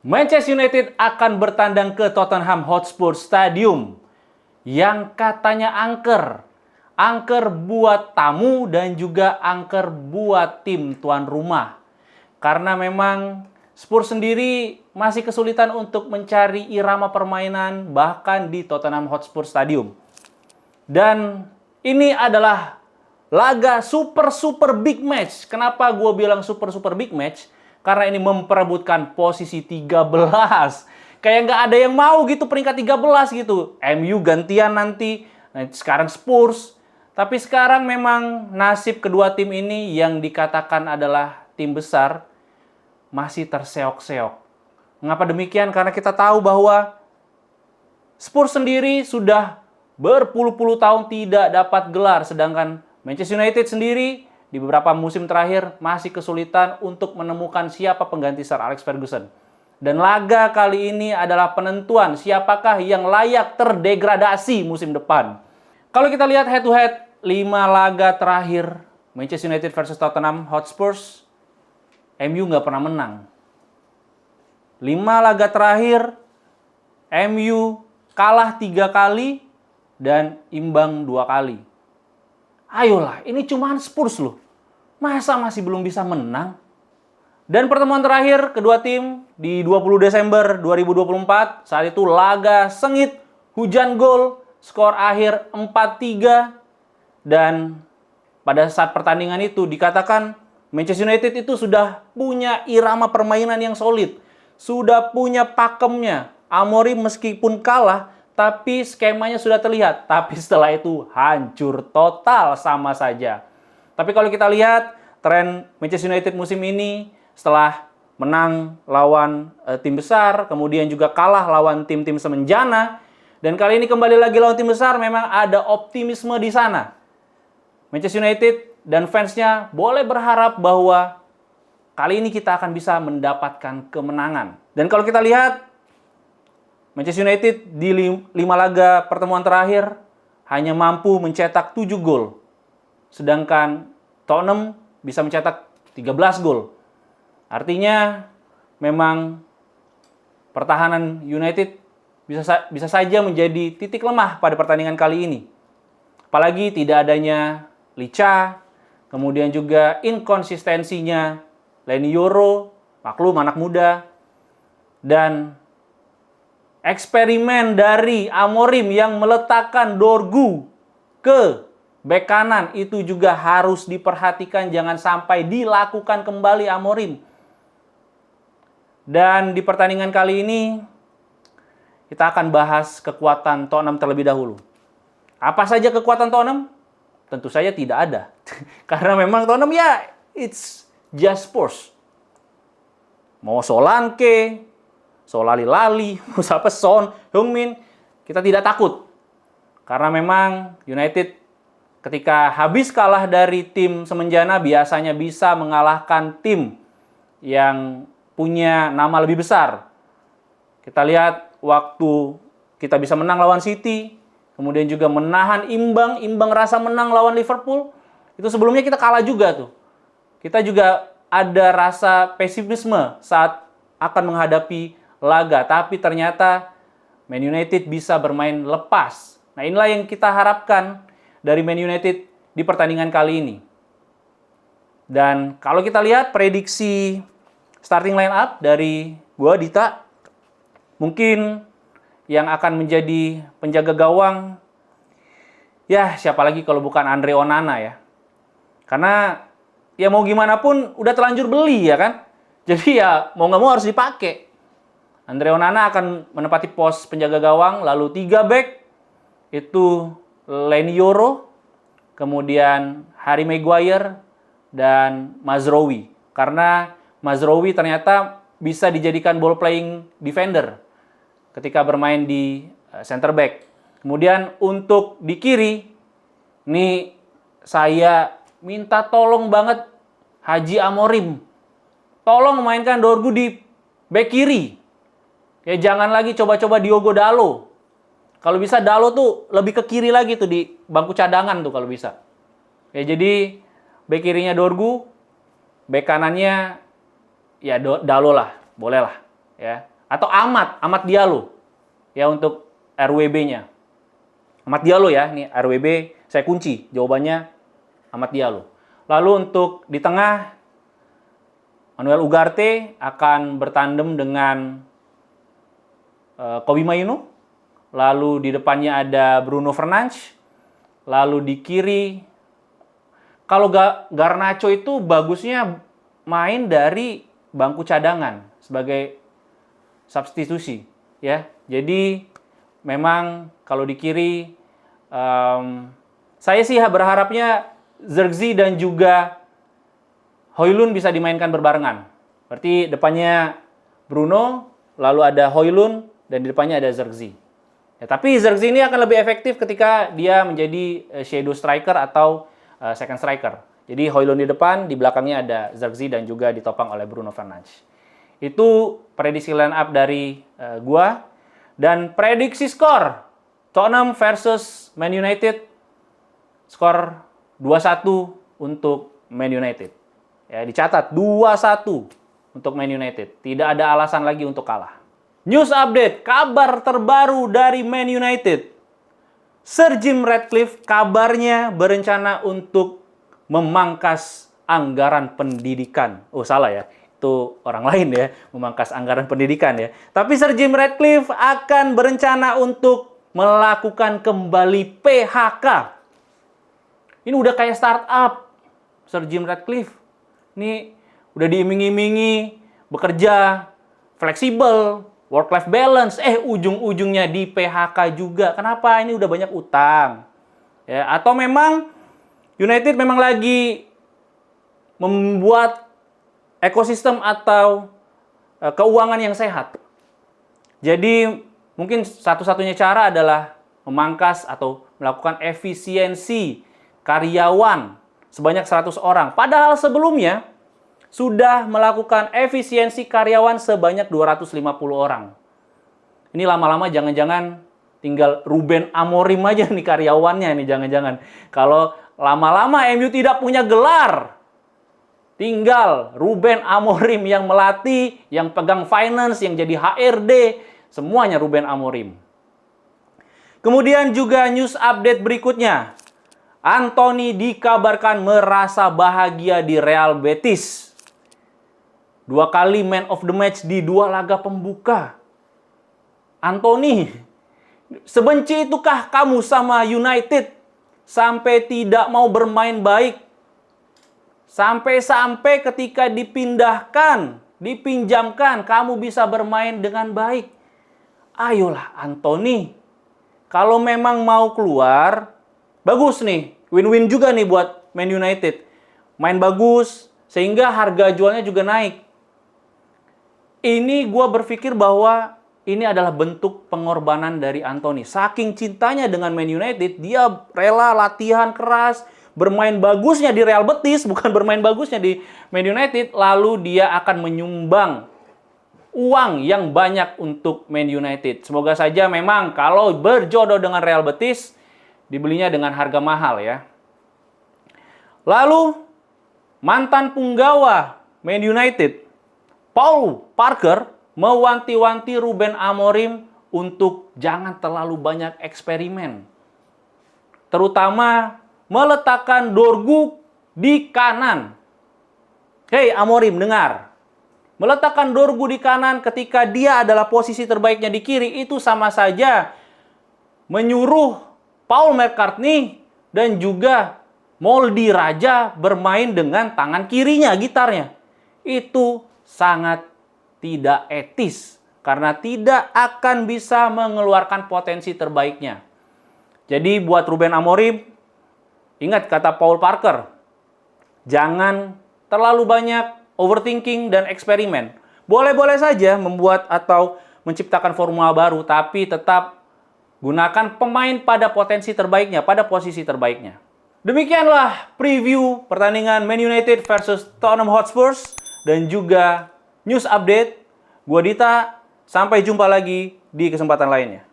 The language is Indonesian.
Manchester United akan bertandang ke Tottenham Hotspur Stadium yang katanya angker. Angker buat tamu dan juga angker buat tim tuan rumah. Karena memang Spurs sendiri masih kesulitan untuk mencari irama permainan bahkan di Tottenham Hotspur Stadium. Dan ini adalah laga super big match. Kenapa gue bilang super big match? Karena ini memperebutkan posisi 13. Kayak nggak ada yang mau gitu peringkat 13 gitu. MU gantian nanti. Nah, sekarang Spurs. Tapi sekarang memang nasib kedua tim ini yang dikatakan adalah tim besar masih terseok-seok. Mengapa demikian? Karena kita tahu bahwa Spurs sendiri sudah berpuluh-puluh tahun tidak dapat gelar. Sedangkan Manchester United sendiri di beberapa musim terakhir masih kesulitan untuk menemukan siapa pengganti Sir Alex Ferguson. Dan laga kali ini adalah penentuan siapakah yang layak terdegradasi musim depan. Kalau kita lihat head to head 5 laga terakhir Manchester United versus Tottenham Hotspur, MU nggak pernah menang. 5 laga terakhir MU kalah 3 kali dan imbang 2 kali. Ayolah, ini cuman Spurs loh. Masa masih belum bisa menang? Dan pertemuan terakhir kedua tim di 20 Desember 2024, saat itu laga sengit, hujan gol, skor akhir 4-3. Dan pada saat pertandingan itu dikatakan Manchester United itu sudah punya irama permainan yang solid. Sudah punya pakemnya. Amorim meskipun kalah, tapi skemanya sudah terlihat. Tapi setelah itu hancur total sama saja. Tapi kalau kita lihat tren Manchester United musim ini setelah menang lawan tim besar, kemudian juga kalah lawan tim-tim semenjana, dan kali ini kembali lagi lawan tim besar, memang ada optimisme di sana. Manchester United dan fansnya boleh berharap bahwa kali ini kita akan bisa mendapatkan kemenangan. Dan kalau kita lihat Manchester United di 5 laga pertemuan terakhir hanya mampu mencetak 7 gol. Sedangkan Tottenham bisa mencetak 13 gol. Artinya memang pertahanan United bisa saja menjadi titik lemah pada pertandingan kali ini. Apalagi tidak adanya Licha, kemudian juga inkonsistensinya Leny Yoro, maklum anak muda, dan eksperimen dari Amorim yang meletakkan Dorgu ke bek kanan itu juga harus diperhatikan, jangan sampai dilakukan kembali Amorim. Dan di pertandingan kali ini kita akan bahas kekuatan Tottenham terlebih dahulu. Apa saja kekuatan Tottenham? Tentu saja tidak ada. Karena memang Tottenham ya it's just Spurs. Mau Solanke, Solali-Lali, siapa Son, Heung-min, kita tidak takut. Karena memang United ketika habis kalah dari tim semenjana biasanya bisa mengalahkan tim yang punya nama lebih besar. Kita lihat waktu kita bisa menang lawan City, kemudian juga menahan imbang rasa menang lawan Liverpool. Itu sebelumnya kita kalah juga tuh. Kita juga ada rasa pesimisme saat akan menghadapi laga, tapi ternyata Man United bisa bermain lepas. Nah, inilah yang kita harapkan dari Man United di pertandingan kali ini. Dan kalau kita lihat prediksi starting line up dari gua, Dita, mungkin yang akan menjadi penjaga gawang, ya siapa lagi kalau bukan Andre Onana ya. Karena ya mau gimana pun udah terlanjur beli ya kan. Jadi ya mau nggak mau harus dipakai. Andre Onana akan menempati pos penjaga gawang, lalu 3 back itu Leny Yoro, kemudian Harry Maguire, dan Mazraoui. Karena Mazraoui ternyata bisa dijadikan ball playing defender ketika bermain di center back. Kemudian untuk di kiri, nih saya minta tolong banget Haji Amorim. Tolong mainkan Dorgu di back kiri. Ya jangan lagi coba-coba Diogo Dalot. Kalau bisa Dalot tuh lebih ke kiri lagi tuh di bangku cadangan tuh kalau bisa. Ya jadi back kirinya Dorgu, back kanannya ya Dalot lah, boleh lah ya. atau Amad Diallo ya untuk RWB-nya. Amad Diallo ya, ini RWB saya kunci jawabannya Amad Diallo. Lalu untuk di tengah Manuel Ugarte akan bertandem dengan Kobbie Mainoo. Lalu di depannya ada Bruno Fernandes. Lalu di kiri, kalau Garnacho itu bagusnya main dari bangku cadangan sebagai substitusi ya. Jadi memang kalau di kiri saya sih berharapnya Zirkzee dan juga Højlund bisa dimainkan berbarengan. Berarti depannya Bruno, lalu ada Højlund dan di depannya ada Zirkzee. Ya, tapi Zirkzee ini akan lebih efektif ketika dia menjadi shadow striker atau second striker. Jadi Højlund di depan, di belakangnya ada Zirkzee dan juga ditopang oleh Bruno Fernandes. Itu prediksi line up dari gua. Dan prediksi skor Tottenham versus Man United, skor 2-1 untuk Man United. Ya, dicatat 2-1 untuk Man United. Tidak ada alasan lagi untuk kalah. News update, kabar terbaru dari Man United. Sir Jim Ratcliffe kabarnya berencana untuk memangkas anggaran pendidikan. Oh, salah ya. Itu orang lain ya, memangkas anggaran pendidikan ya. Tapi Sir Jim Ratcliffe akan berencana untuk melakukan kembali PHK. Ini udah kayak startup, Sir Jim Ratcliffe. Ini udah diiming-imingi, bekerja, fleksibel, work-life balance. Ujung-ujungnya di PHK juga. Kenapa? Ini udah banyak utang. Ya, atau memang United memang lagi membuat ekosistem atau keuangan yang sehat. Jadi mungkin satu-satunya cara adalah memangkas atau melakukan efisiensi karyawan sebanyak 100 orang. Padahal sebelumnya sudah melakukan efisiensi karyawan sebanyak 250 orang. Ini lama-lama jangan-jangan tinggal Ruben Amorim aja nih karyawannya nih, jangan-jangan. Kalau lama-lama MU tidak punya gelar, tinggal Ruben Amorim yang melatih, yang pegang finance, yang jadi HRD, semuanya Ruben Amorim. Kemudian juga news update berikutnya. Anthony dikabarkan merasa bahagia di Real Betis. 2 kali man of the match di 2 laga pembuka. Anthony, sebenci itukah kamu sama United sampai tidak mau bermain baik? Sampai-sampai ketika dipindahkan, dipinjamkan, kamu bisa bermain dengan baik. Ayolah Anthony, kalau memang mau keluar, bagus nih, win-win juga nih buat Man United. Main bagus, sehingga harga jualnya juga naik. Ini gue berpikir bahwa ini adalah bentuk pengorbanan dari Anthony. Saking cintanya dengan Man United, dia rela latihan keras, bermain bagusnya di Real Betis, bukan bermain bagusnya di Man United, lalu dia akan menyumbang uang yang banyak untuk Man United. Semoga saja memang kalau berjodoh dengan Real Betis, dibelinya dengan harga mahal ya. Lalu, mantan punggawa Man United, Paul Parker, mewanti-wanti Ruben Amorim untuk jangan terlalu banyak eksperimen. Terutama meletakkan Dorgu di kanan. Hei Amorim, dengar. Meletakkan Dorgu di kanan ketika dia adalah posisi terbaiknya di kiri, itu sama saja menyuruh Paul McCartney dan juga Moldy Raja bermain dengan tangan kirinya, gitarnya. Itu sangat tidak etis karena tidak akan bisa mengeluarkan potensi terbaiknya. Jadi buat Ruben Amorim, ingat kata Paul Parker, jangan terlalu banyak overthinking dan eksperimen. Boleh-boleh saja membuat atau menciptakan formula baru, tapi tetap gunakan pemain pada potensi terbaiknya, pada posisi terbaiknya. Demikianlah preview pertandingan Man United versus Tottenham Hotspur dan juga news update. Gua Dita, sampai jumpa lagi di kesempatan lainnya.